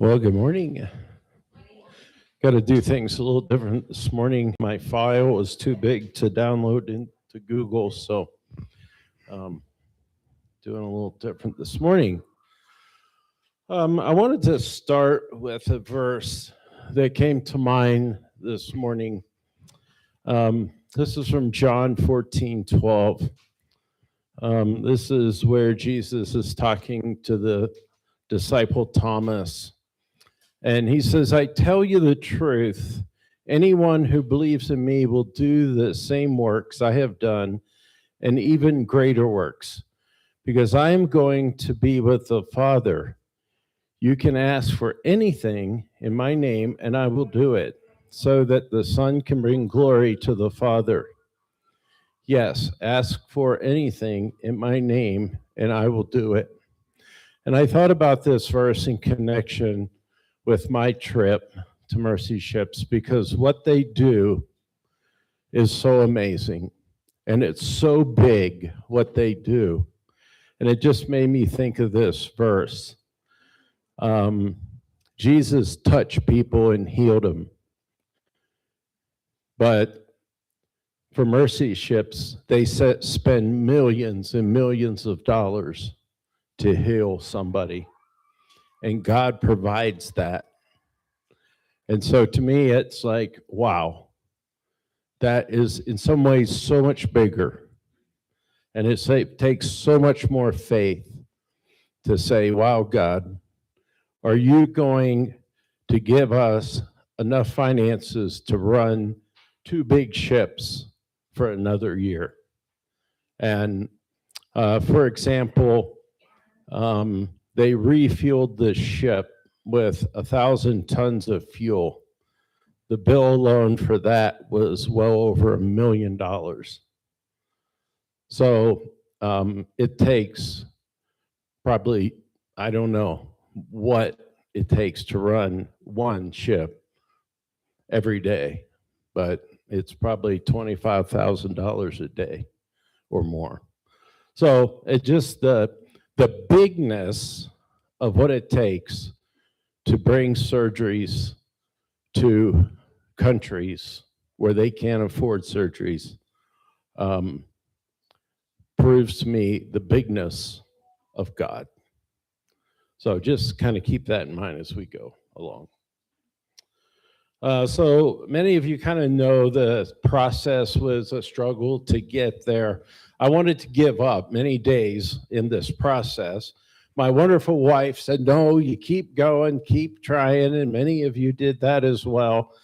Well, good morning. Got to do things a little different this morning. My file was too big to download into Google, so um, doing a little different this morning. I wanted to start with a verse that came to mind this morning. This is from John 14:12. This is where Jesus is talking to the disciple Thomas. And he says, I tell you the truth, anyone who believes in me will do the same works I have done and even greater works, because I am going to be with the Father. You can ask for anything in my name, and I will do it, so that the Son can bring glory to the Father. Yes, ask for anything in my name, and I will do it. And I thought about this verse in connection with my trip to Mercy Ships, because what they do is so amazing, and it's so big what they do. And it just made me think of this verse. Jesus touched people and healed them. But for Mercy Ships, they spend millions and millions of dollars to heal somebody. And God provides that. And so to me, it's like, wow, that is in some ways so much bigger. And it takes so much more faith to say, wow, God, are you going to give us enough finances to run 2 big ships for another year? And for example, they refueled the ship with 1,000 tons of fuel. The bill alone for that was well over $1 million. So it takes probably, I don't know what it takes to run one ship every day, but it's probably $25,000 a day or more. So it just the bigness of what it takes to bring surgeries to countries where they can't afford surgeries proves to me the bigness of God. So just kind of keep that in mind as we go along. So many of you kind of know the process was a struggle to get there. I wanted to give up many days in this process. My wonderful wife said, no, you keep going, keep trying, and many of you did that as well.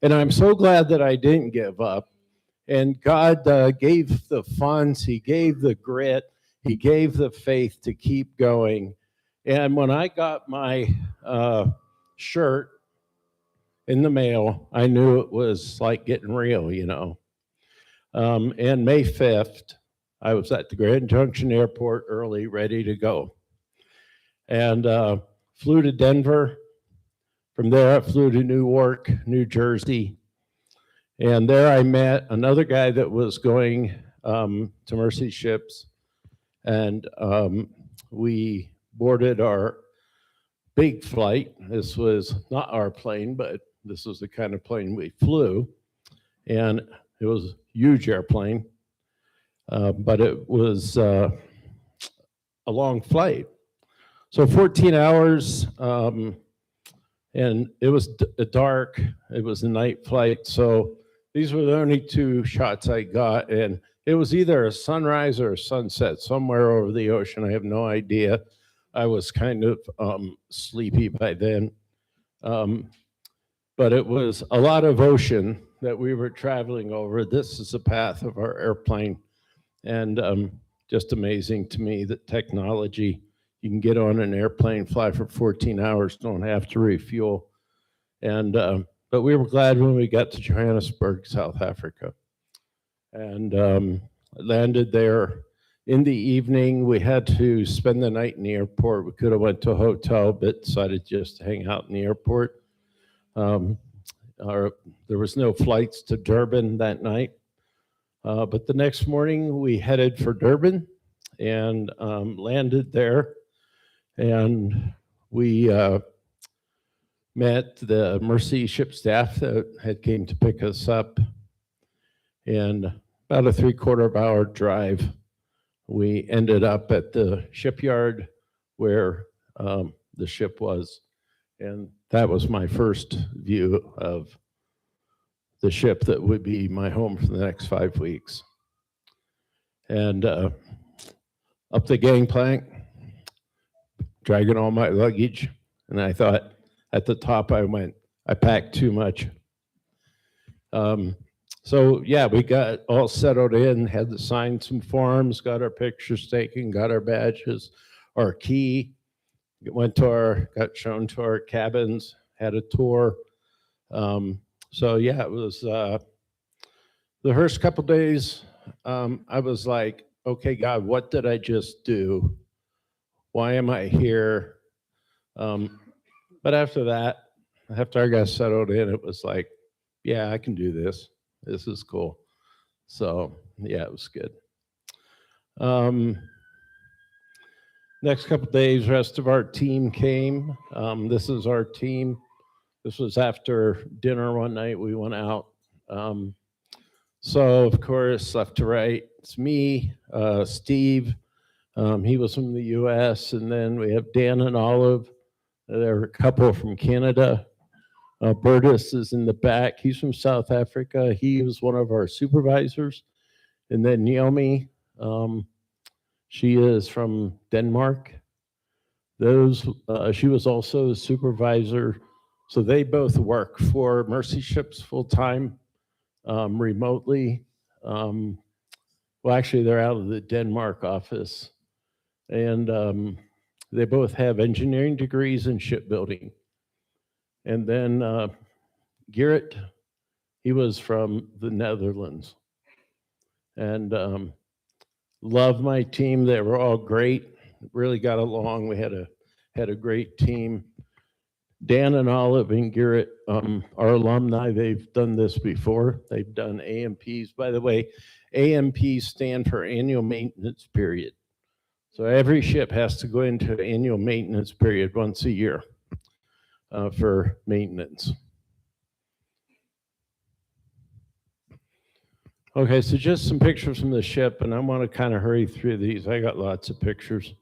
And I'm so glad that I didn't give up. And God gave the funds, He gave the grit, He gave the faith to keep going. And when I got my shirt in the mail, I knew it was like getting real, you know. And May 5th, I was at the Grand Junction Airport early, ready to go. And flew to Denver. From there, I flew to Newark, New Jersey. And there I met another guy that was going to Mercy Ships. And we boarded our big flight. This was not our plane, but this was the kind of plane we flew. And it was a huge airplane, but it was a long flight. So 14 hours, and it was dark. It was a night flight. So these were the only 2 shots I got. And it was either a sunrise or a sunset somewhere over the ocean. I have no idea. I was kind of sleepy by then. But it was a lot of ocean that we were traveling over. This is the path of our airplane. And just amazing to me that technology, you can get on an airplane, fly for 14 hours, don't have to refuel. And but we were glad when we got to Johannesburg, South Africa. And landed there in the evening. We had to spend the night in the airport. We could have went to a hotel, but decided just to hang out in the airport. There was no flights to Durban that night. But the next morning, we headed for Durban and landed there. And we met the Mercy ship staff that had came to pick us up, and about a 3/4 hour drive, we ended up at the shipyard where the ship was. And that was my first view of the ship that would be my home for the next 5 weeks. And up the gangplank, dragging all my luggage. And I thought at the top, I packed too much. So yeah, we got all settled in, had to sign some forms, got our pictures taken, got our badges, our key, got shown to our cabins, had a tour. So yeah, it was the first couple days. I was like, okay, God, what did I just do? Why am I here? But after that, after I got settled in, it was like, yeah, I can do this. This is cool. So yeah, it was good. Next couple days, rest of our team came. This is our team. This was after dinner one night. We went out. So of course, left to right, it's me, Steve. He was from the U.S. And then we have Dan and Olive. They're a couple from Canada. Bertus is in the back. He's from South Africa. He was one of our supervisors. And then Naomi, she is from Denmark. She was also a supervisor. So they both work for Mercy Ships full time, remotely. Well, actually, they're out of the Denmark office. And they both have engineering degrees in shipbuilding. And then Gerrit, he was from the Netherlands. And love my team. They were all great. Really got along. We had a great team. Dan and Olive and Gerrit are alumni. They've done this before. They've done AMPs. By the way, AMPs stand for annual maintenance period. So every ship has to go into an annual maintenance period once a year for maintenance. Okay, so just some pictures from the ship, and I want to kind of hurry through these. I got lots of pictures.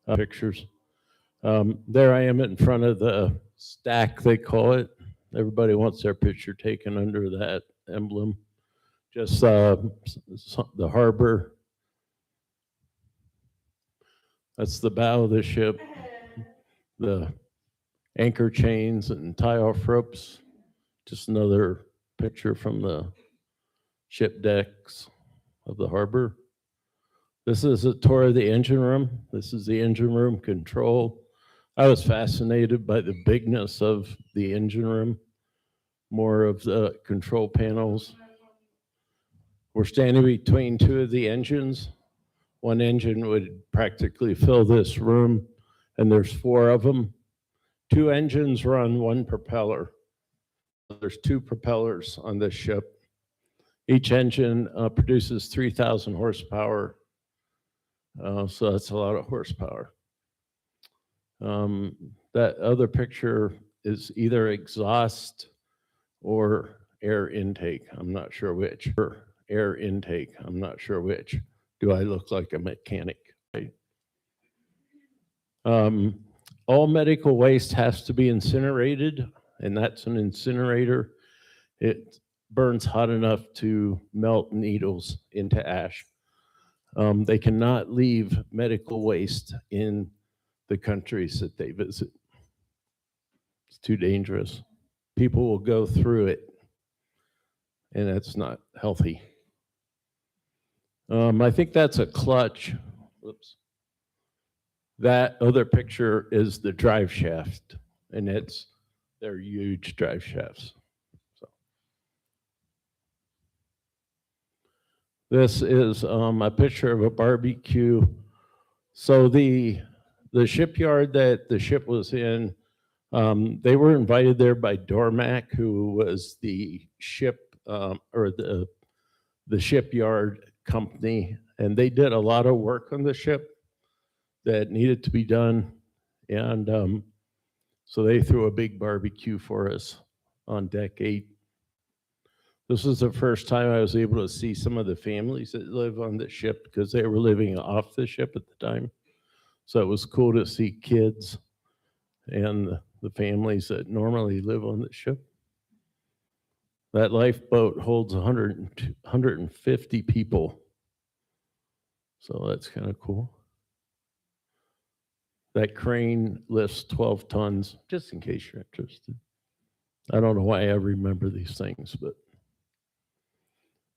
There I am in front of the stack, they call it. Everybody wants their picture taken under that emblem. Just the harbor. That's the bow of the ship. The anchor chains and tie-off ropes. Just another picture from the ship decks of the harbor. This is a tour of the engine room. This is the engine room control. I was fascinated by the bigness of the engine room, more of the control panels. We're standing between two of the engines. One engine would practically fill this room, and there's 4 of them. 2 engines run 1 propeller. There's 2 propellers on this ship. Each engine produces 3,000 horsepower. So that's a lot of horsepower. That other picture is either exhaust or air intake. I'm not sure which. Or air intake. I'm not sure which. Do I look like a mechanic? All medical waste has to be incinerated, and that's an incinerator. It burns hot enough to melt needles into ash. They cannot leave medical waste in the countries that they visit. It's too dangerous. People will go through it, and that's not healthy. I think that's a clutch. Whoops. That other picture is the drive shaft, and they're huge drive shafts. So this is a picture of a barbecue. So the shipyard that the ship was in, they were invited there by Dormac, who was the ship or the shipyard company, and they did a lot of work on the ship that needed to be done. And So they threw a big barbecue for us on deck 8. This was the first time I was able to see some of the families that live on the ship because they were living off the ship at the time. So it was cool to see kids and the families that normally live on the ship. That lifeboat holds 150 people. So that's kind of cool. That crane lifts 12 tons, just in case you're interested. I don't know why I remember these things, but.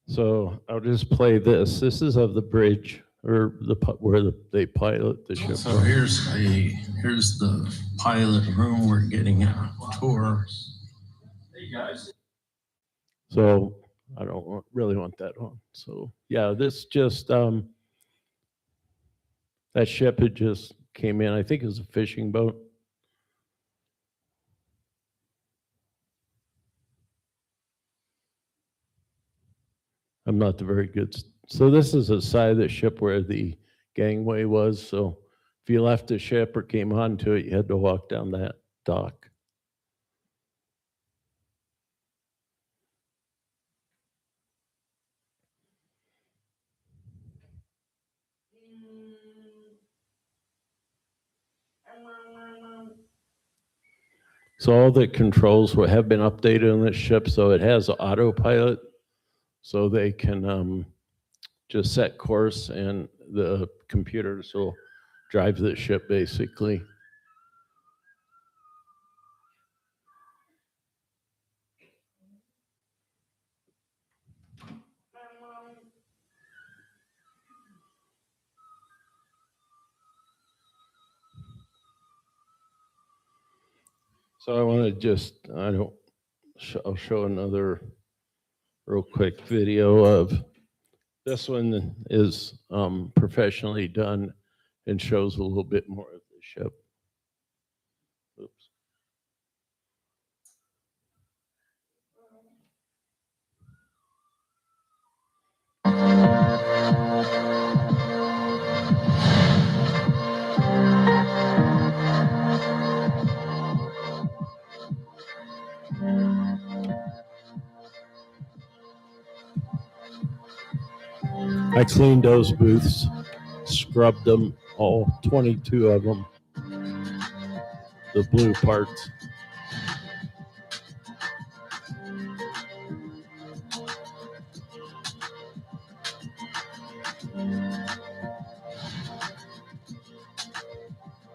So I'll just play this. This is of the bridge or they pilot the ship. So here's the pilot room. We're getting a tour. Hey guys. So I don't really want that on. So yeah, this just that ship had just came in. I think it was a fishing boat. I'm not the very good. So this is the side of the ship where the gangway was. So if you left the ship or came onto it, you had to walk down that dock. So all the controls have been updated on this ship. So it has autopilot, so they can just set course and the computers will drive the ship basically. So I want to just, I'll show another real quick video of, this one is professionally done and shows a little bit more of the ship. Oops. I cleaned those booths, scrubbed them, all 22 of them, the blue parts.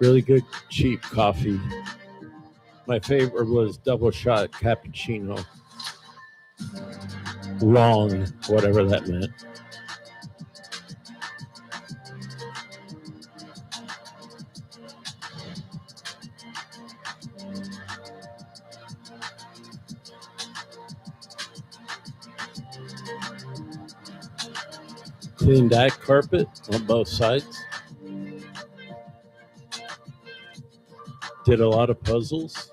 Really good, cheap coffee. My favorite was double shot cappuccino. Long, whatever that meant. Cleaned that carpet on both sides. Did a lot of puzzles.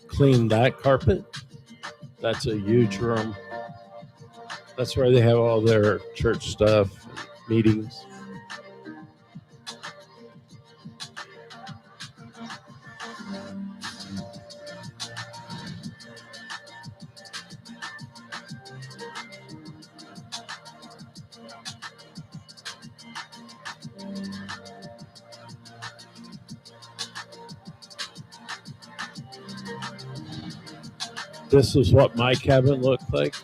Cleaned that carpet. That's a huge room. That's where they have all their church stuff, meetings. This is what my cabin looked like.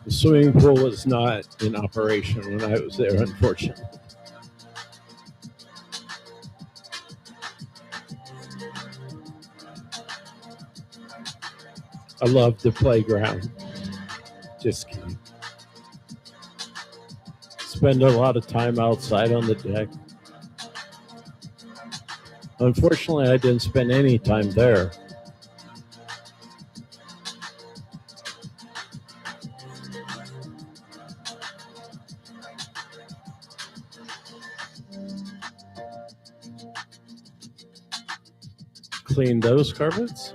The swimming pool was not in operation when I was there, unfortunately. I love the playground. Just kidding. Spend a lot of time outside on the deck. Unfortunately, I didn't spend any time there. clean those carpets.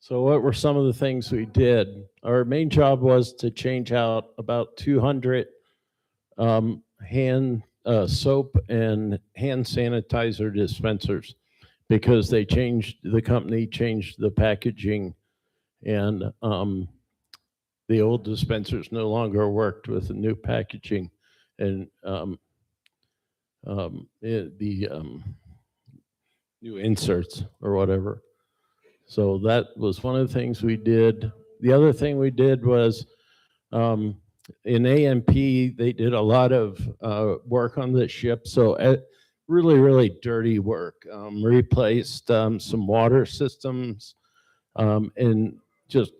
So what were some of the things we did? Our main job was to change out about 200 hand soap and hand sanitizer dispensers because the company changed the packaging, and the old dispensers no longer worked with the new packaging, and the new inserts or whatever. So that was one of the things we did. The other thing we did was in AMP, they did a lot of work on the ship. So really, really dirty work. Replaced some water systems, and just,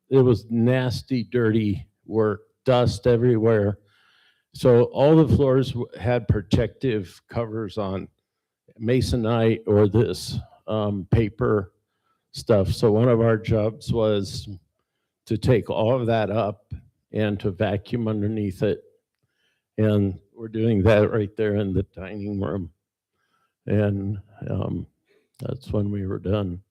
it was nasty, dirty work, dust everywhere. So all the floors had protective covers on, masonite or this paper stuff. So one of our jobs was to take all of that up and to vacuum underneath it. And we're doing that right there in the dining room. And that's when we were done.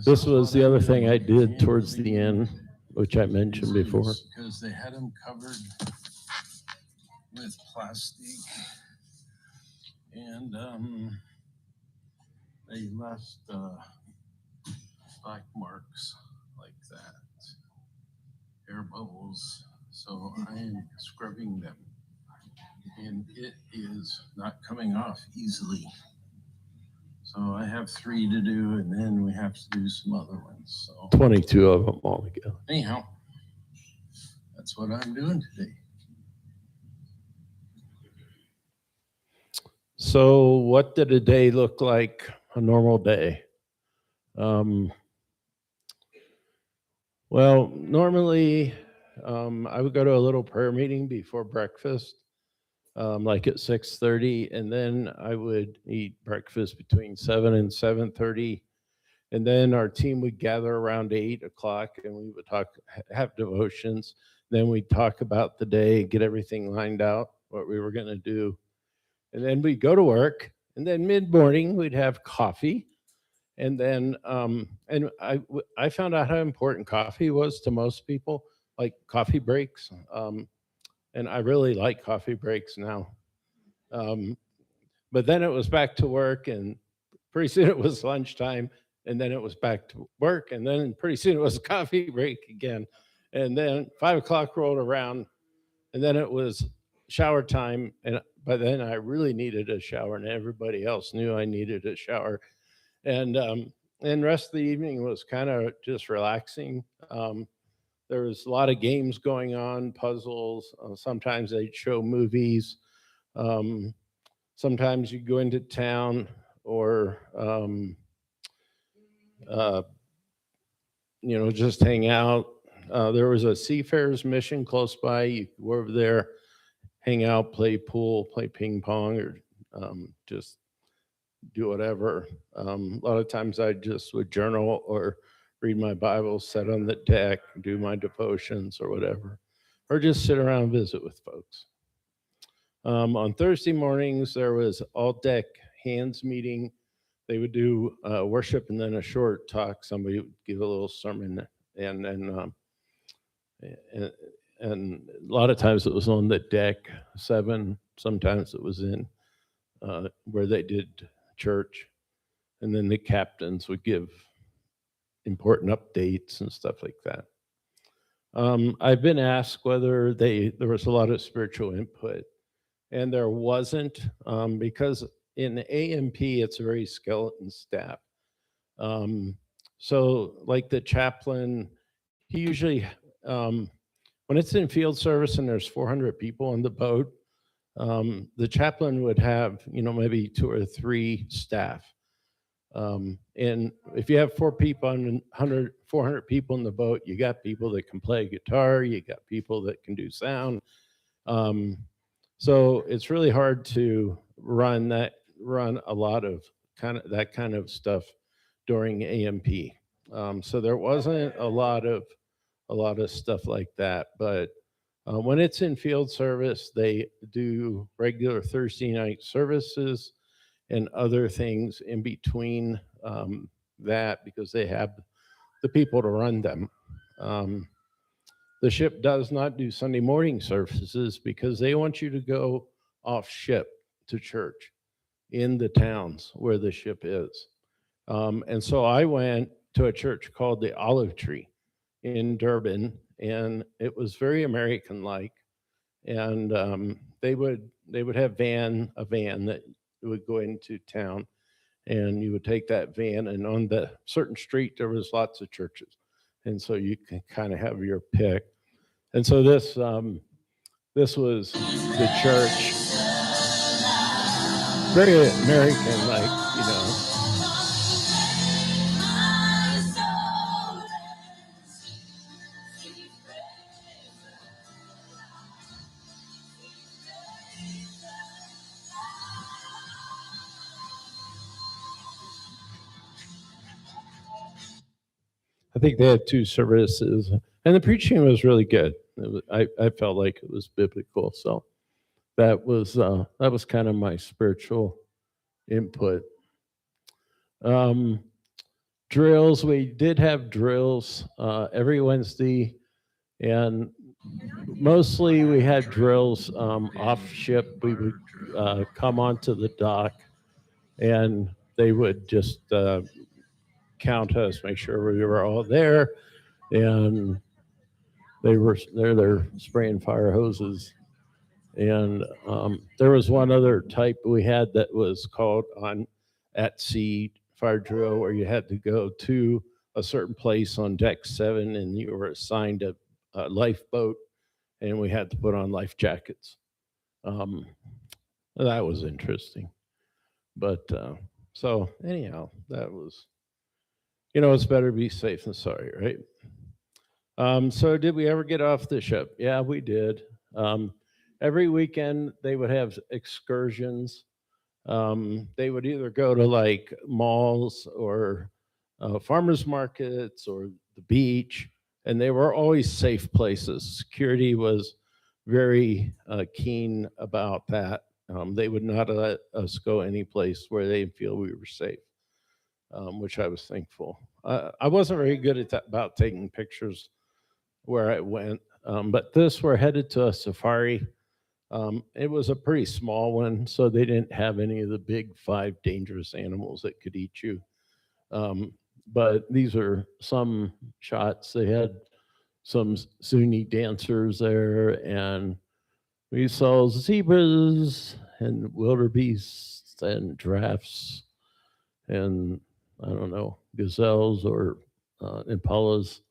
This was the other thing I did towards the end, which I mentioned before. Because they had them covered with plastic, and they left black marks like that, air bubbles. So I am scrubbing them, and it is not coming off easily. So I have 3 to do, and then we have to do some other ones. So 22 of them altogether. anyhow, that's what I'm doing today. So what did a day look like, a normal day? Well, normally I would go to a little prayer meeting before breakfast, like at 6:30, and then I would eat breakfast between 7 and 7:30. And then our team would gather around 8 o'clock and we would have devotions. Then we'd talk about the day, get everything lined out, what we were going to do. And then we'd go to work. And then mid-morning, we'd have coffee. And then, I found out how important coffee was to most people, like coffee breaks. And I really like coffee breaks now. But then it was back to work, and pretty soon it was lunchtime, and then it was back to work, and then pretty soon it was a coffee break again. And then 5 o'clock rolled around, and then it was shower time. And by then I really needed a shower, and everybody else knew I needed a shower. And the rest of the evening was kind of just relaxing. There was a lot of games going on, puzzles. Sometimes they'd show movies. Sometimes you go into town, or just hang out. There was a Seafarers mission close by. You could go over there, hang out, play pool, play ping pong, or just do whatever. A lot of times I just would journal or read my Bible, sit on the deck, do my devotions or whatever, or just sit around and visit with folks. On Thursday mornings, there was all deck hands meeting. They would do worship and then a short talk. Somebody would give a little sermon, and a lot of times it was on the deck 7. Sometimes it was in where they did church, and then the captains would give important updates and stuff like that. I've been asked whether there was a lot of spiritual input, and there wasn't, because in AMP it's a very skeleton staff. So like the chaplain, he usually, when it's in field service and there's 400 people on the boat, the chaplain would have, maybe 2 or 3 staff. And if you have 4 people on 400 people in the boat, you got people that can play guitar, you got people that can do sound. So it's really hard to run a lot of that kind of stuff during AMP. So there wasn't a lot a lot of stuff like that. But when it's in field service, they do regular Thursday night services and other things in between that because they have the people to run them. Um, the ship does not do Sunday morning services because they want you to go off ship to church in the towns where the ship is. And so I went to a church called the Olive Tree in Durban, and it was very American-like. And they would have a van that would go into town, and you would take that van, and on the certain street there was lots of churches, and so you can kind of have your pick. And so this was the church, very American-like. I think they had two services, and the preaching was really good. I felt like it was biblical, so that was kind of my spiritual input. Um, Drills, we did have drills every Wednesday, and mostly we had drills off ship. We would come onto the dock, and they would just count us, make sure we were all there, and they're spraying fire hoses. And there was one other type we had that was called on at sea fire drill, where you had to go to a certain place on deck 7, and you were assigned a lifeboat, and we had to put on life jackets. Um, that was interesting. But so anyhow, that was, it's better to be safe than sorry, right? So did we ever get off the ship? Yeah, we did. Every weekend they would have excursions. They would either go to like malls or farmers markets or the beach, and they were always safe places. Security was very keen about that. They would not let us go any place where they feel we were safe, which I was thankful. I wasn't very good at that, about taking pictures where I went, but this, we're headed to a safari. It was a pretty small one, so they didn't have any of the big 5 dangerous animals that could eat you. But these are some shots. They had some Zuni dancers there, and we saw zebras and wildebeests and giraffes and, I don't know, gazelles or impalas,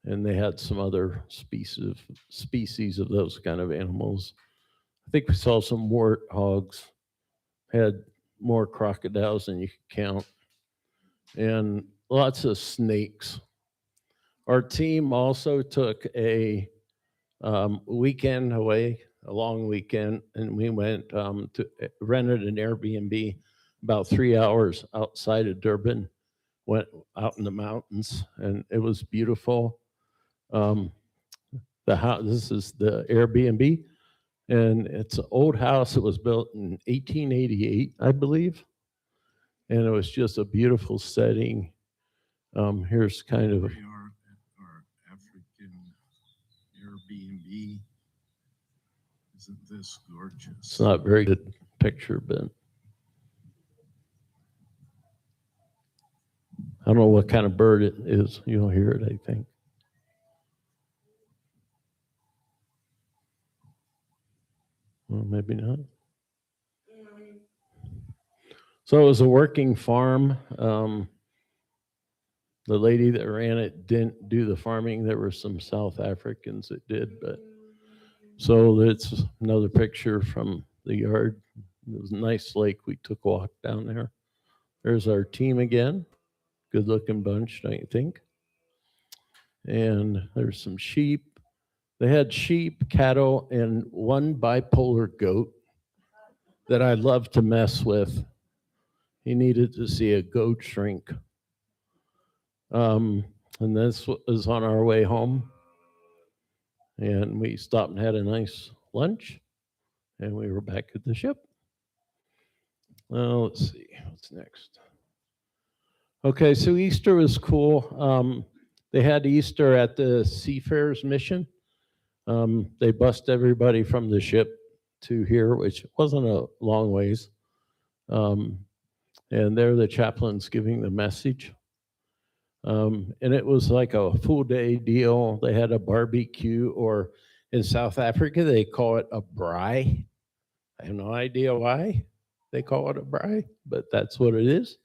and they had some other species of those kind of animals. I think we saw some warthogs, had more crocodiles than you could count, and lots of snakes. Our team also took a weekend away, a long weekend, and we went to rented an Airbnb about 3 hours outside of Durban, went out in the mountains, and it was beautiful. Um, the house, this is the Airbnb, and it's an old house. It was built in 1888, I believe, and it was just a beautiful setting. Here's kind of We are at our African Airbnb. Isn't this gorgeous? It's not a very good picture, but I don't know what kind of bird it is. You'll hear it, I think. Well, maybe not. So it was a working farm. The lady that ran it didn't do the farming. There were some South Africans that did, but so it's another picture from the yard. It was a nice lake. We took a walk down there. There's our team again. Good looking bunch, don't you think? And there's some sheep. They had sheep, cattle, and one bipolar goat that I love to mess with. He needed to see a goat shrink. And this was on our way home. And we stopped and had a nice lunch, and we were back at the ship. Well, let's see, what's next? Okay, so Easter was cool. They had Easter at the Seafarers Mission. They bussed everybody from the ship to here, which wasn't a long ways. And there the chaplain's giving the message. And it was like a full day deal. They had a barbecue, or in South Africa, they call it a braai. I have no idea why they call it a braai, but that's what it is.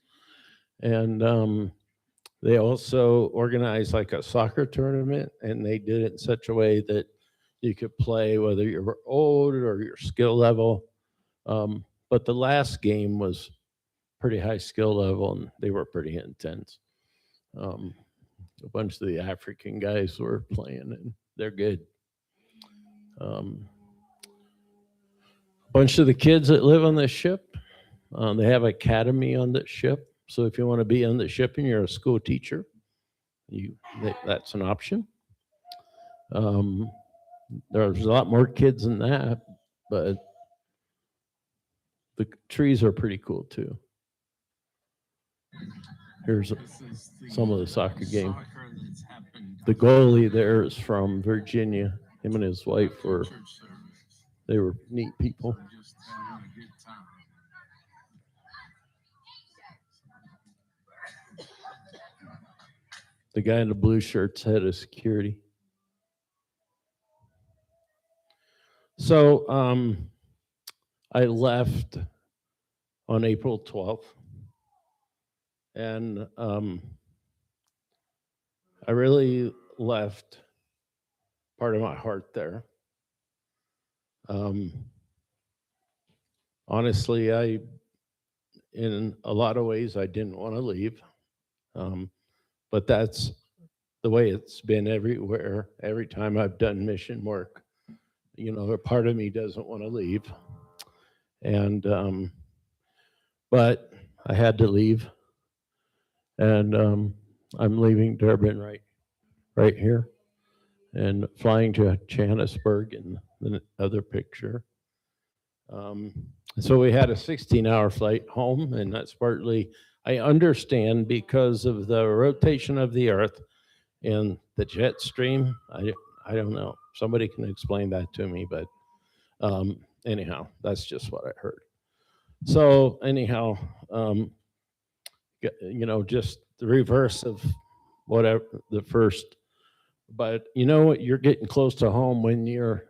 And they also organized like a soccer tournament, and they did it in such a way that you could play whether you're old or your skill level. But the last game was pretty high skill level, and they were pretty intense. A bunch of the African guys were playing, and they're good. A bunch of the kids that live on the ship, they have an academy on the ship. So if you want to be on the ship and you're a school teacher, that's an option. There's a lot more kids than that, but the trees are pretty cool too. Here's some of the soccer game. The goalie there is from Virginia. Him and his wife they were neat people. The guy in the blue shirt's head of security. So I left on April 12th, and I really left part of my heart there. Honestly, in a lot of ways, I didn't want to leave, but that's the way it's been everywhere. Every time I've done mission work, a part of me doesn't want to leave, and but I had to leave, and I'm leaving Durban right here, and flying to Johannesburg in the other picture. So we had a 16-hour flight home, and that's partly, I understand, because of the rotation of the Earth and the jet stream. I don't know. Somebody can explain that to me, but anyhow, that's just what I heard. So anyhow, just the reverse of whatever the first. But you're getting close to home when you're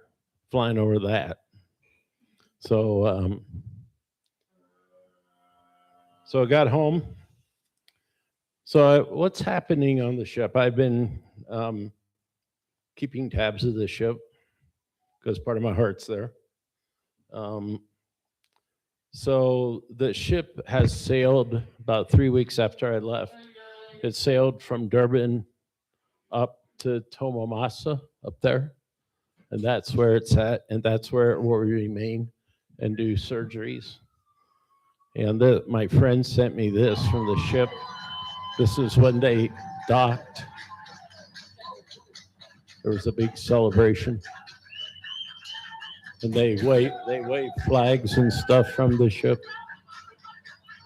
flying over that. So I got home. So what's happening on the ship? I've been keeping tabs of the ship because part of my heart's there. So the ship has sailed about 3 weeks after I left. It sailed from Durban up to Tomamasa up there, and that's where it's at, and that's where it will remain and do surgeries. And my friend sent me this from the ship. This is when they docked. There was a big celebration, and they waved flags and stuff from the ship.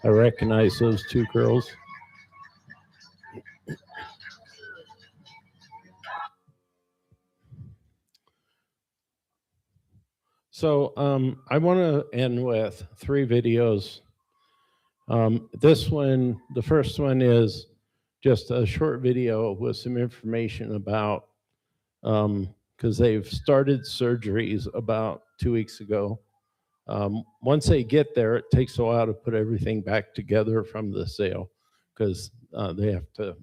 I recognize those two girls. So I want to end with 3 videos. This one, the first one is just a short video with some information about, because they've started surgeries about 2 weeks ago. Once they get there, it takes a while to put everything back together from the sail, because they have to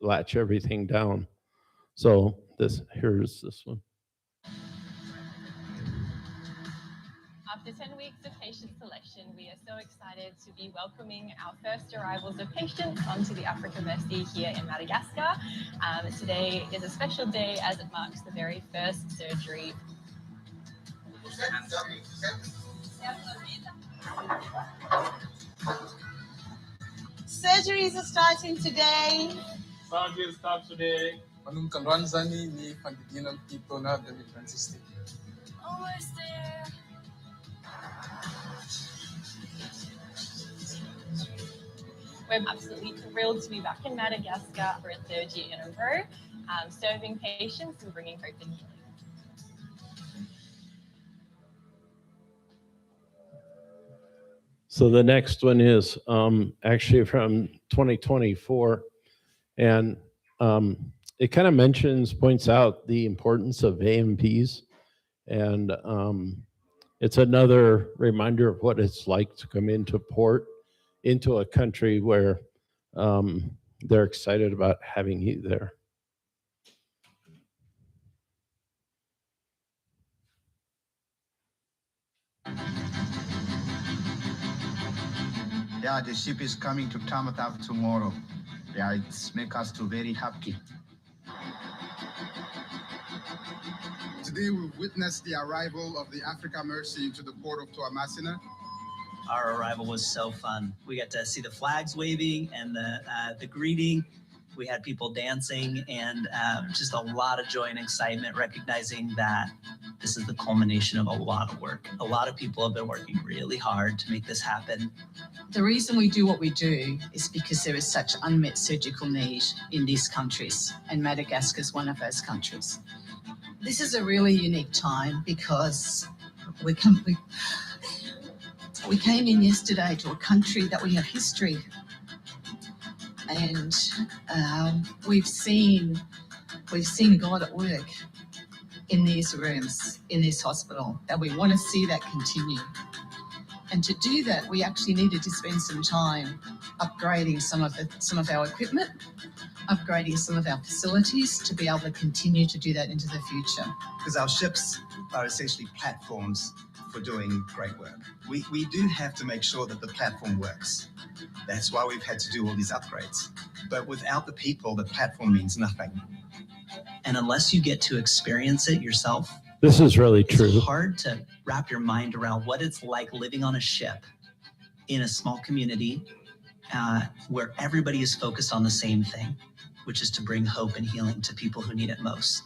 latch everything down. So here's this one. After 10 weeks of patient selection, we are so excited to be welcoming our first arrivals of patients onto the Africa Mercy here in Madagascar. Today is a special day as it marks the very first surgery. Surgeries are starting today. Surgery starts today. Manung kalwanzani ni pandidinan tito na demi Francisco. Almost there. We're absolutely thrilled to be back in Madagascar for a third year in a row, serving patients and bringing hope and healing. So the next one is actually from 2024, and it kind of points out the importance of AMPs, and it's another reminder of what it's like to come into a country where they're excited about having you there. Yeah, the ship is coming to Tamatave tomorrow. Yeah, it's make us too very happy. Today we witnessed the arrival of the Africa Mercy into the port of Toamasina. Our arrival was so fun. We got to see the flags waving and the greeting. We had people dancing and just a lot of joy and excitement, recognizing that this is the culmination of a lot of work. A lot of people have been working really hard to make this happen. The reason we do what we do is because there is such unmet surgical need in these countries, and Madagascar is one of those countries. This is a really unique time because we came in yesterday to a country that we have history, and we've seen God at work in these rooms, in this hospital, and we want to see that continue. And to do that, we actually needed to spend some time upgrading some of our equipment, upgrading some of our facilities to be able to continue to do that into the future. Because our ships are essentially platforms for doing great work. We do have to make sure that the platform works. That's why we've had to do all these upgrades. But without the people, the platform means nothing. And unless you get to experience it yourself, This is really true. it's hard to wrap your mind around what it's like living on a ship in a small community where everybody is focused on the same thing, which is to bring hope and healing to people who need it most.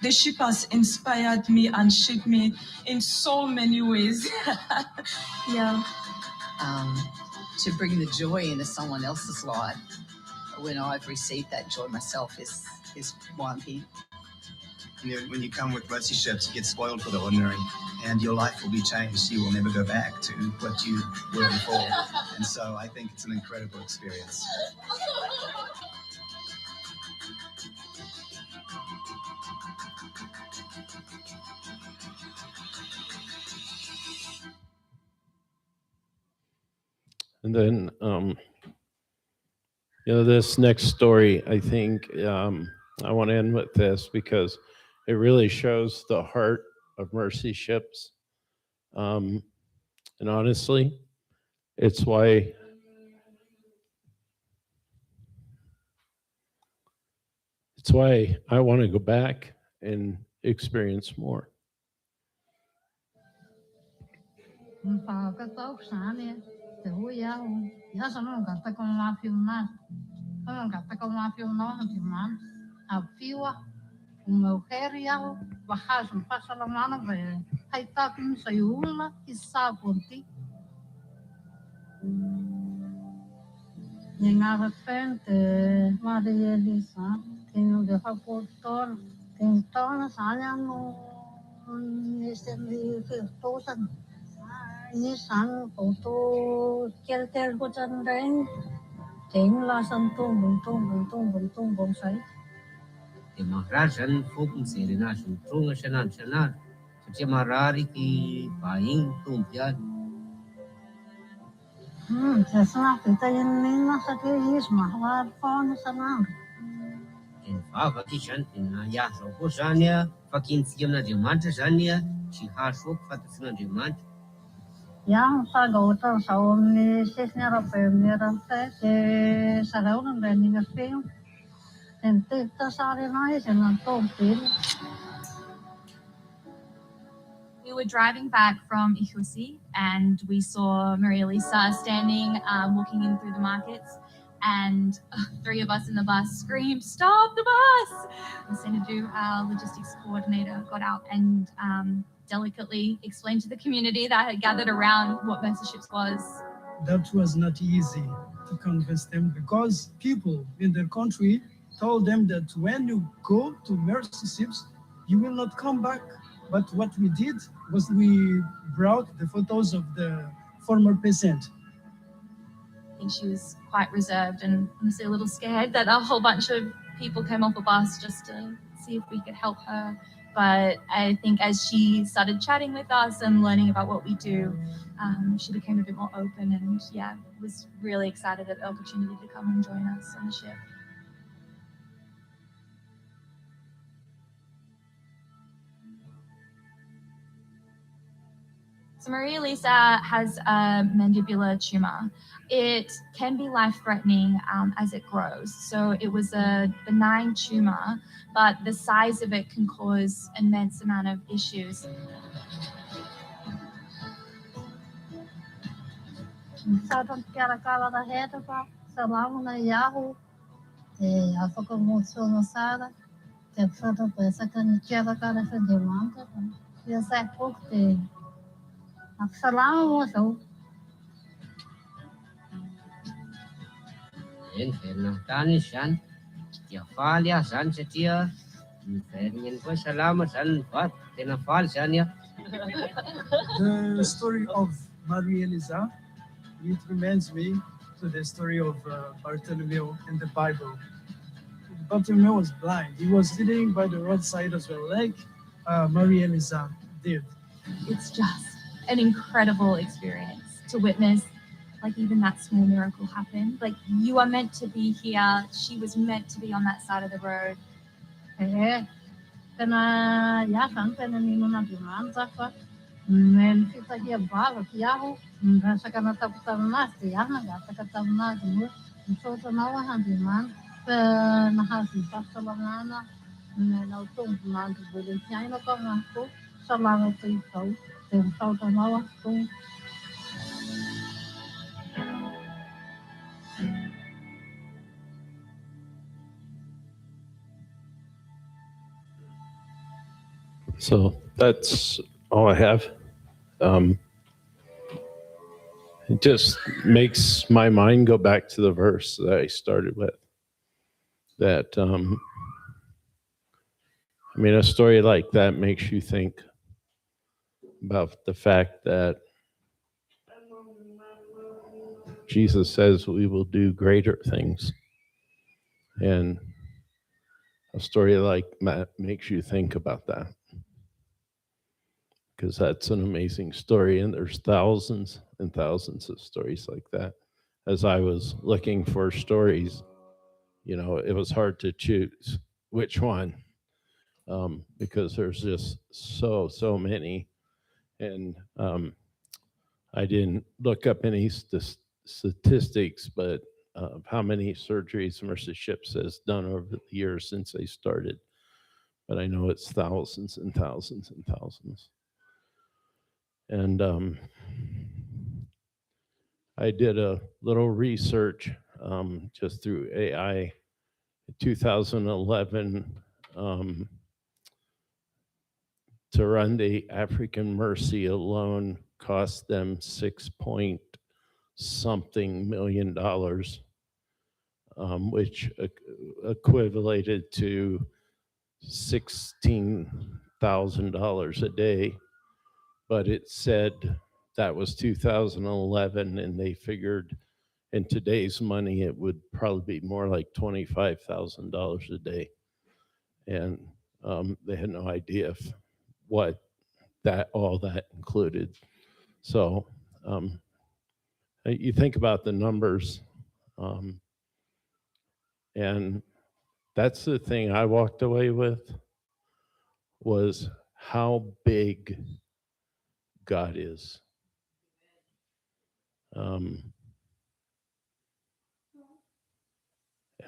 The ship has inspired me and shaped me in so many ways. Yeah. To bring the joy into someone else's life when I've received that joy myself is why I'm here. When you come with mercy ships, you get spoiled for the ordinary, and your life will be changed. You will never go back to what you were before. And so I think it's an incredible experience. And then, this next story, I think I want to end with this because it really shows the heart of mercy ships. And honestly, it's why I want to go back and experience more. Rajan Fokun Serenation, Trunga Shanan Shanar, Chamarari ki buying Tumpiad. In Fava Kishan, in Yahro Bosania, Fakin Siena de Mantajania, she has work for the Sina de Mant. Yang sagota sauni sesnya rapemnya se saraun rendinga film ente tasare nai senan tompil. We were driving back from Ikusi and we saw Maria Lisa standing, walking in through the markets. and three of us in the bus screamed, "Stop the bus!" And Senator, our logistics coordinator, got out and delicately explained to the community that had gathered around what Mercy Ships was. That was not easy to convince them because people in their country told them that when you go to Mercy Ships, you will not come back. But what we did was we brought the photos of the former patient. I think she was quite reserved and honestly a little scared that a whole bunch of people came off a bus just to see if we could help her. But I think as she started chatting with us and learning about what we do, she became a bit more open and was really excited at the opportunity to come and join us on the ship. So Maria Lisa has a mandibular tumor. It can be life-threatening as it grows. So it was a benign tumor, but the size of it can cause immense amount of issues. Sa tan karakala da heta pa sa lamu na yahu e afaka mo so na sala te fata pa sa kan kera kala sa demanda ya sa kokte assalamu mo so En ferna tani shan ya falia san setia fernin ko salama san fat tena fal san ya. The story of Maria Elisa, it reminds me to the story of Bartholomew in the Bible. Bartholomew was blind. He was sitting by the roadside as well, like Maria Elisa did. It's just an incredible experience to witness, like even that small miracle happened. Like you are meant to be here. She was meant to be on that side of the road. eh kana ya san kana ni na demanda pa men kita dia bala yahu sa kana ta ta na ya na ga ta ta na mo so ta na wa han demand na ha si pa sa na na tung na de de ya na ko na ko sa la na ti so te so ta na wa tung. So that's all I have. It just makes my mind go back to the verse that I started with. That, a story like that makes you think about the fact that Jesus says we will do greater things. And a story like that makes you think about that. Because that's an amazing story, and there's thousands and thousands of stories like that. As I was looking for stories, it was hard to choose which one, because there's just so many. And I didn't look up any statistics, but how many surgeries Mercy Ships has done over the years since they started. But I know it's thousands and thousands and thousands. And I did a little research just through AI. In 2011, to run the African Mercy alone cost them 6 point something million dollars, which equated to $16,000 a day. But it said that was 2011, and they figured in today's money it would probably be more like $25,000 a day. And they had no idea what all that included. So you think about the numbers, and that's the thing I walked away with, was how big God is. And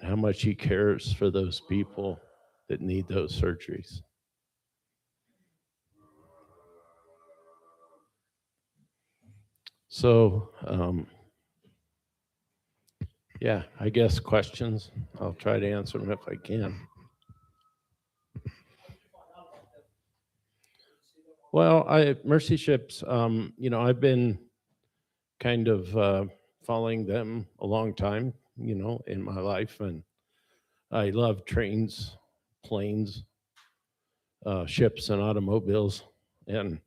how much he cares for those people that need those surgeries. So Yeah, I guess questions. I'll try to answer them if I can. Well, Mercy Ships, I've been kind of following them a long time, in my life. And I love trains, planes, ships, and automobiles. And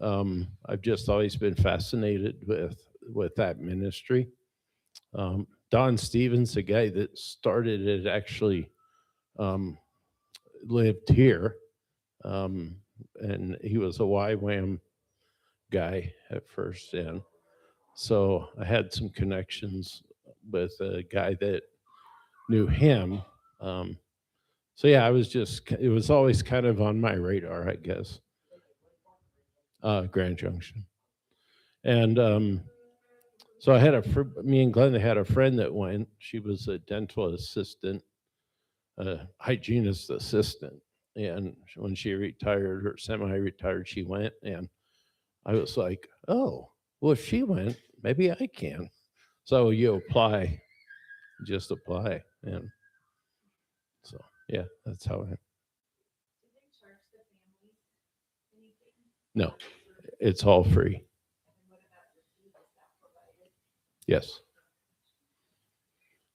I've just always been fascinated with that ministry. Don Stevens, the guy that started it, actually lived here, and he was a YWAM guy at first. And so I had some connections with a guy that knew him. So yeah, it was always kind of on my radar, I guess. Grand Junction. And so me and Glenda had a friend that went. She was a dental assistant, a hygienist assistant. And when she retired or semi-retired, she went. And I was like, oh, well, if she went, maybe I can. So you apply, just apply. And so, yeah, that's how I. No, it's all free. Yes.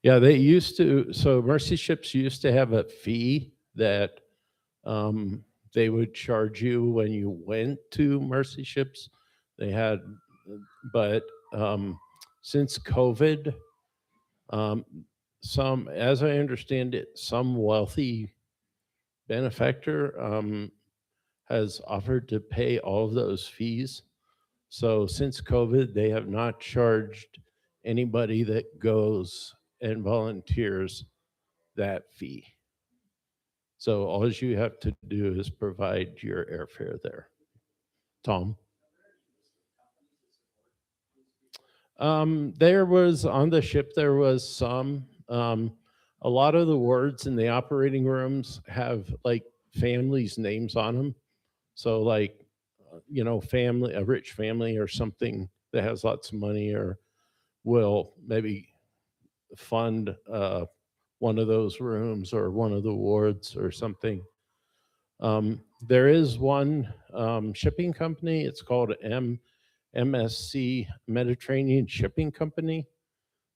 Yeah, they used to. So Mercy Ships used to have a fee that they would charge you when you went to Mercy Ships. They had, but since COVID, as I understand it, some wealthy benefactor has offered to pay all of those fees. So since COVID, they have not charged anybody that goes and volunteers that fee. So all you have to do is provide your airfare there. Tom? There was, on the ship, there was some. A lot of the wards in the operating rooms have like families' names on them. So like, family, a rich family or something that has lots of money or will maybe fund one of those rooms or one of the wards or something. There is one shipping company. It's called MSC, Mediterranean Shipping Company.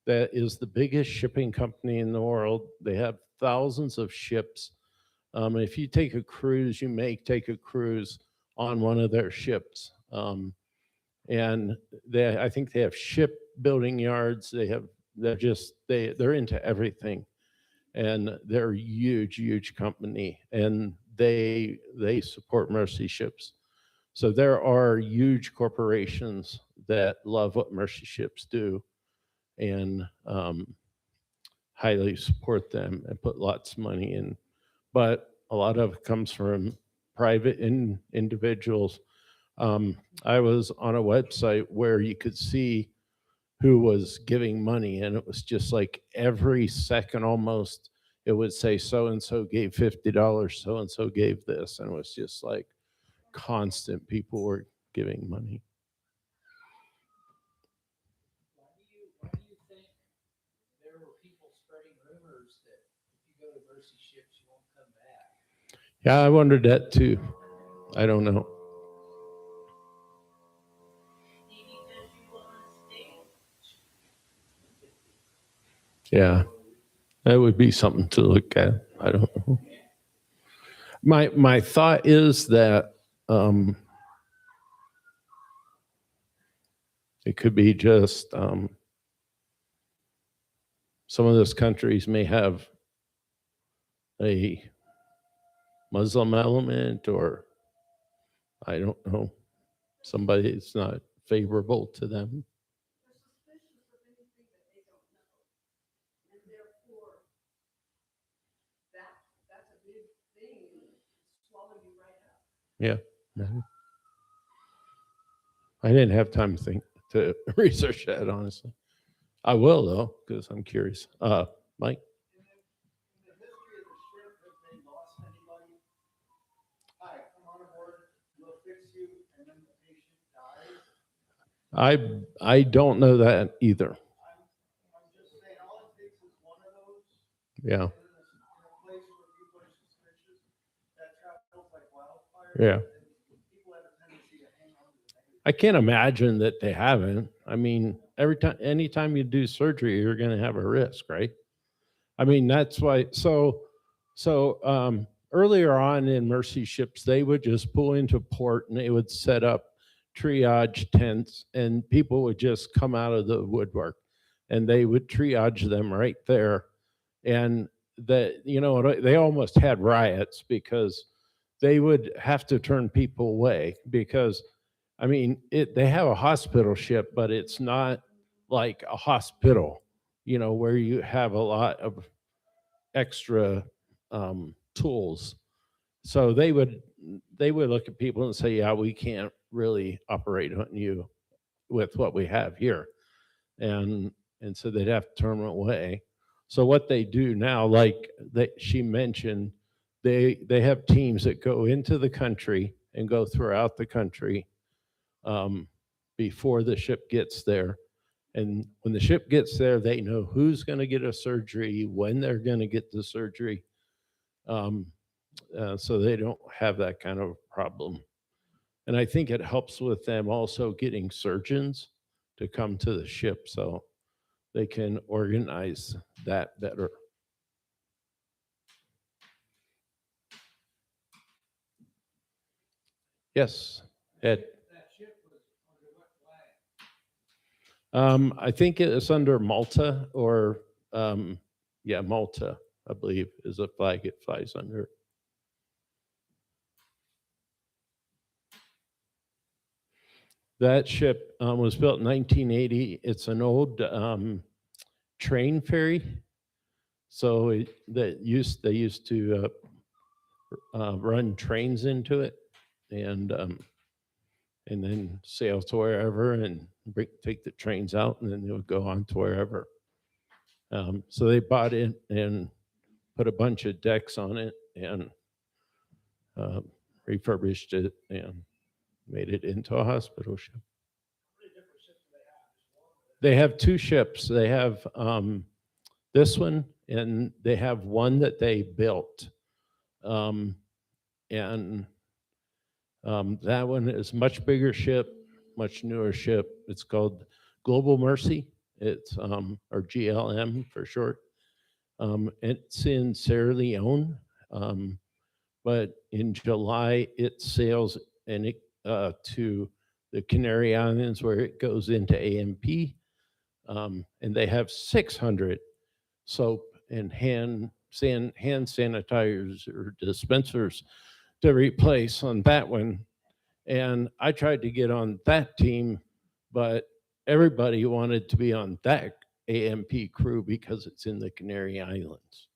That is the biggest shipping company in the world. They have thousands of ships. If you take a cruise, you may take a cruise on one of their ships. And I think they have shipbuilding yards. They're into everything. And they're a huge, huge company. And they support Mercy Ships. So there are huge corporations that love what Mercy Ships do and highly support them and put lots of money in. But a lot of it comes from private individuals. I was on a website where you could see who was giving money, and it was just like every second almost, it would say so-and-so gave $50, so-and-so gave this, and it was just like constant people were giving money. Why do you think there were people spreading rumors that if you go to Mercy Ships, you won't come back? Yeah, I wondered that too. I don't know. Yeah, that would be something to look at. I don't know. My thought is that it could be just some of those countries may have a Muslim element, or I don't know, somebody that's not favorable to them. Yeah. I didn't have time to research that, honestly. I will, though, because I'm curious. Mike? I don't know that either. Yeah. Yeah. I can't imagine that they haven't. I mean, anytime you do surgery, you're going to have a risk, right? I mean, that's why. So earlier on in Mercy ships, they would just pull into port and they would set up triage tents, and people would just come out of the woodwork, and they would triage them right there. And they almost had riots because they would have to turn people away because, I mean, they have a hospital ship, but it's not like a hospital, where you have a lot of extra tools. So they would look at people and say, yeah, we can't really operate on you with what we have here. And so they'd have to turn them away. So what they do now, like she mentioned, they have teams that go into the country and go throughout the country before the ship gets there. And when the ship gets there, they know who's going to get a surgery, when they're going to get the surgery, so they don't have that kind of problem. And I think it helps with them also getting surgeons to come to the ship so they can organize that better. Yes, Ed. I think it's under Malta or, Malta, I believe, is a flag it flies under. That ship was built in 1980. It's an old train ferry. So they used to run trains into it and then sail to wherever and take the trains out, and then they would go on to wherever. So they bought it and put a bunch of decks on it and refurbished it and made it into a hospital ship. They have two ships. They have this one, and they have one that they built. And that one is much bigger ship, much newer ship. It's called Global Mercy. It's or GLM for short. It's in Sierra Leone, but in July it sails to the Canary Islands where it goes into AMP, and they have 600 soap and hand sanitizers or dispensers to replace on that one. And I tried to get on that team, but everybody wanted to be on that AMP crew because it's in the Canary Islands.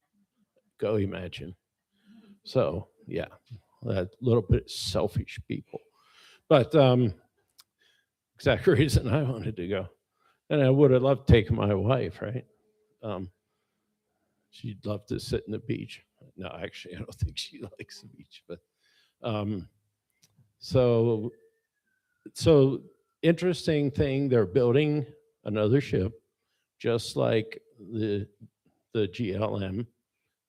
Go imagine. So yeah, that little bit selfish people. But exact reason I wanted to go. And I would have loved taking my wife, right? She'd love to sit in the beach. No, actually, I don't think she likes the beach. But so interesting thing, they're building another ship, just like the GLM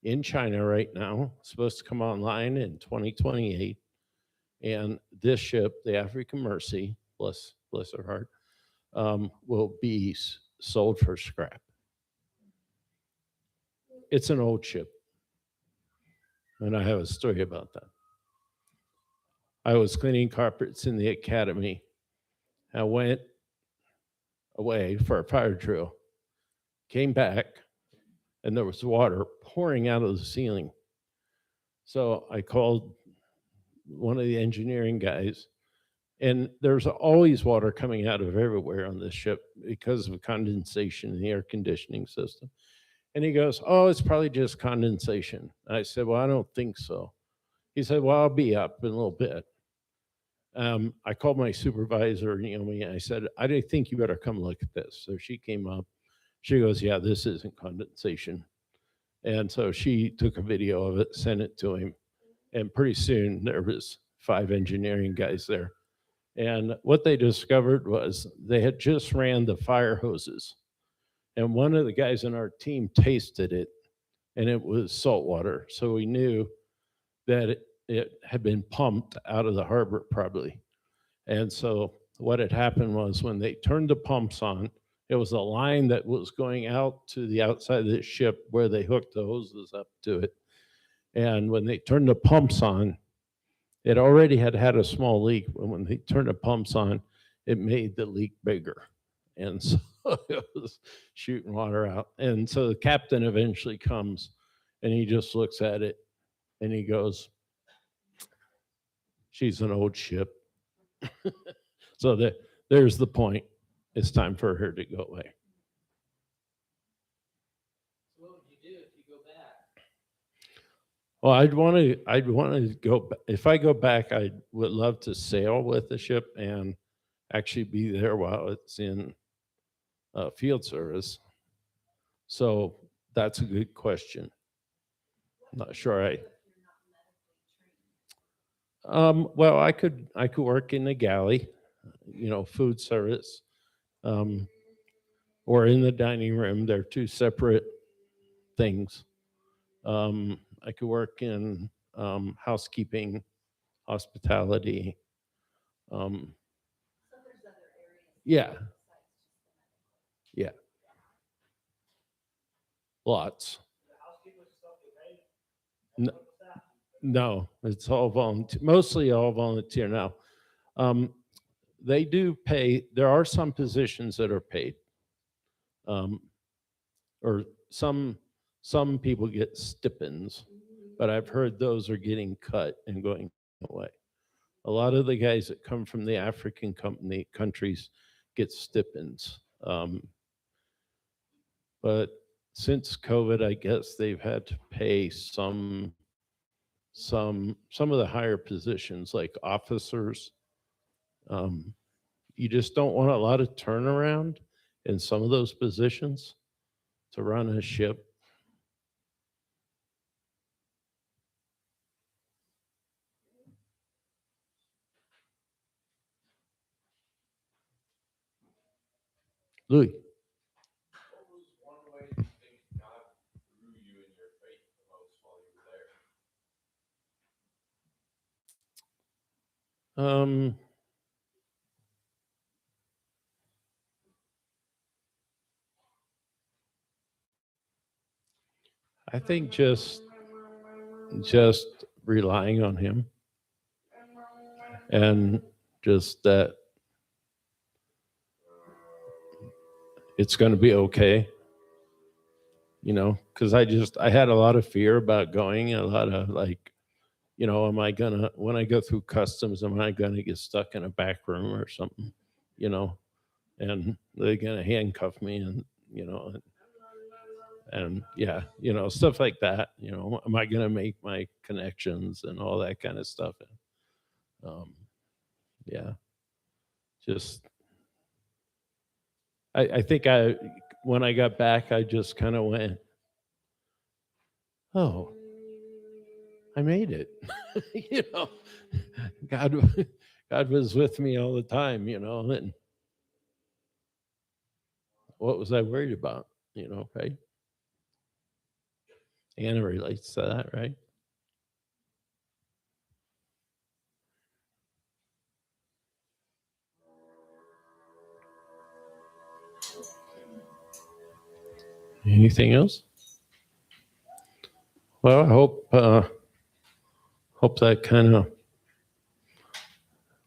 in China right now. It's supposed to come online in 2028. And this ship, the African Mercy, bless her heart, will be sold for scrap. It's an old ship. And I have a story about that. I was cleaning carpets in the academy. I went away for a fire drill, came back, and there was water pouring out of the ceiling. So I called one of the engineering guys, and there's always water coming out of everywhere on this ship because of condensation in the air conditioning system. And he goes, oh, it's probably just condensation. I said, well, I don't think so. He said, well, I'll be up in a little bit. I called my supervisor, Naomi, and I said, I think you better come look at this. So she came up. She goes, yeah, this isn't condensation. And so she took a video of it, sent it to him. And pretty soon there was 5 engineering guys there. And what they discovered was they had just ran the fire hoses. And one of the guys in our team tasted it and it was salt water. So we knew that it had been pumped out of the harbor probably. And so what had happened was when they turned the pumps on, it was a line that was going out to the outside of the ship where they hooked the hoses up to it. And when they turned the pumps on, it already had had a small leak, but when they turned the pumps on, it made the leak bigger. And so it was shooting water out. And so the captain eventually comes and he just looks at it and he goes, "She's an old ship." So there's the point. It's time for her to go away. So what would you do if you go back? Well, I'd want to go, if I go back, I would love to sail with the ship and actually be there while it's in field service. So that's a good question. Not sure well, I could work in the galley, food service, or in the dining room. They're two separate things. I could work in housekeeping, hospitality. Yeah. Yeah. Lots. No, it's all volunteer, mostly all volunteer now. They do pay, there are some positions that are paid. Or some people get stipends, but I've heard those are getting cut and going away. A lot of the guys that come from the African countries get stipends. But since COVID, I guess they've had to pay some of the higher positions like officers. You just don't want a lot of turnaround in some of those positions to run a ship. Louis. What was one way you think God grew you in your faith the most while you were there? I think just relying on him and just that it's going to be okay, because I had a lot of fear about going, a lot of like, am I gonna, when I go through customs, am I gonna get stuck in a back room or something, and they're gonna handcuff me and yeah, stuff like that, am I gonna make my connections and all that kind of stuff. Yeah, just I think when I got back, I just kind of went, oh, I made it. God was with me all the time, and what was I worried about, right? Anna relates to that, right? Anything else? Well, I hope that kind of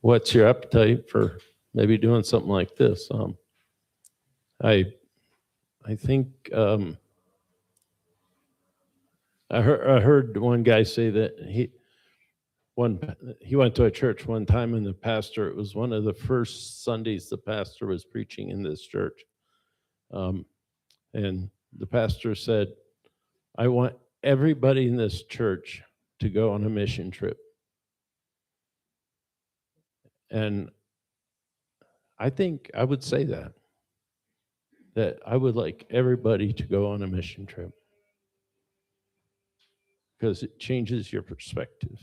whets your appetite for maybe doing something like this. I think I heard one guy say that he went to a church one time, and the pastor, it was one of the first Sundays the pastor was preaching in this church, and the pastor said, "I want everybody in this church to go on a mission trip." And I think I would say that I would like everybody to go on a mission trip because it changes your perspective.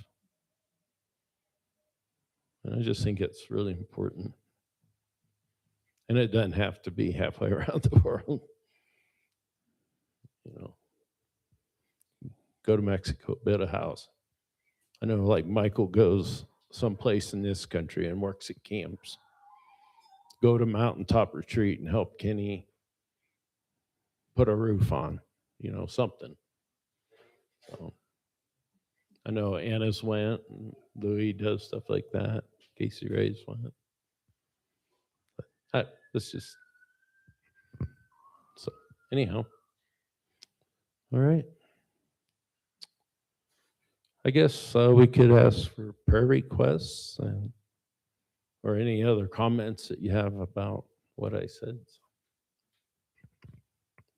And I just think it's really important. And it doesn't have to be halfway around the world. go to Mexico, build a house. I know like Michael goes someplace in this country and works at camps. Go to Mountaintop Retreat and help Kenny put a roof on, something. So I know Anna's went, and Louis does stuff like that. Casey Ray's went. But it's just, so anyhow. All right. I guess we could ask for prayer requests or any other comments that you have about what I said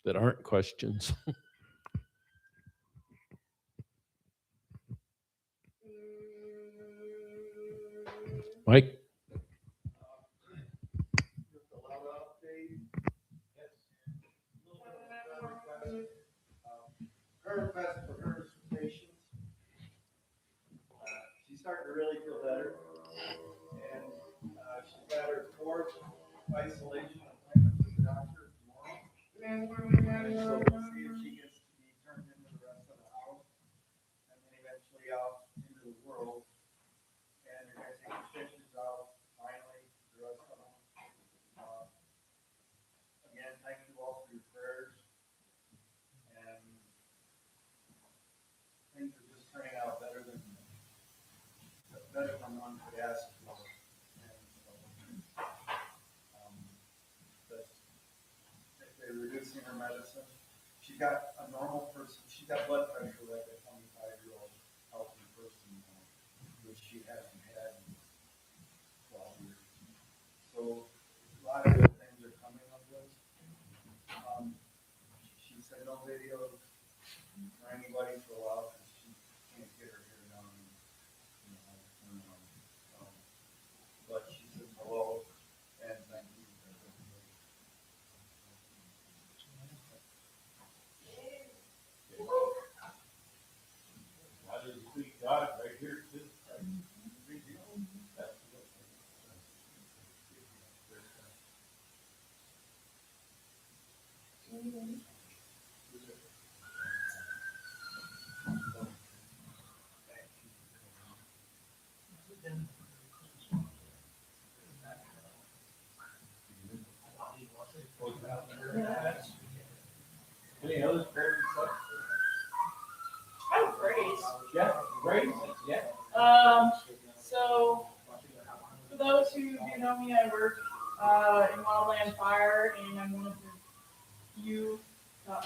that aren't questions. Mike? Her request for her patients. She's starting to really feel better, and she's got her fourth isolation appointment with the doctor tomorrow. And so we'll see if she gets to be turned into the rest of the house, and then eventually out into the world. And they're going to take the stitches out finally, the rest of them. Again, thank you all for your prayers. And things are just turning out better than one could ask for. And so, if they're reducing her medicine, she's got a normal person. She's got blood pressure like a 25-year-old healthy person, which she hasn't had in 12 years. So a lot of good things are coming of this. She said no videos for anybody for a while because she can't get her hair done. But she said hello and thank you. God is a sweet God right here too. Any other prayer requests? Oh, praise. Yeah, praise. Yeah. So for those who do know me, I work in wildland fire, and I'm one of the few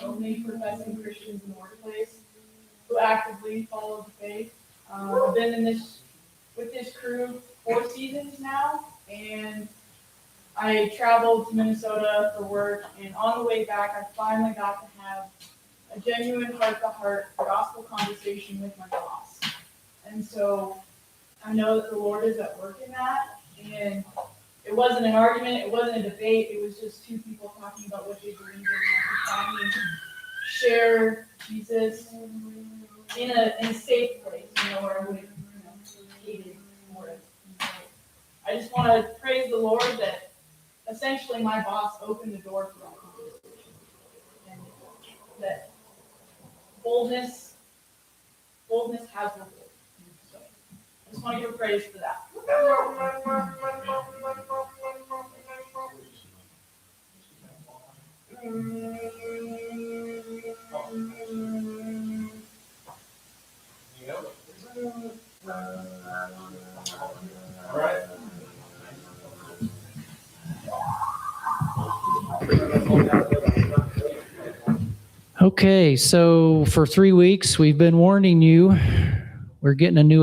only professing Christians in the workplace who actively follow the faith. I've been with this crew 4 seasons now, and I traveled to Minnesota for work, and on the way back, I finally got to have a genuine heart-to-heart gospel conversation with my boss. And so I know that the Lord is at work in that, and it wasn't an argument, it wasn't a debate, it was just two people talking about what they believe in, and I could finally share Jesus in a safe place, where I wouldn't hated for it. So I just want to praise the Lord that essentially my boss opened the door for that conversation, and that boldness has reward. So I just want to give praise for that. All right. Okay, so for 3 weeks, we've been warning you, we're getting a new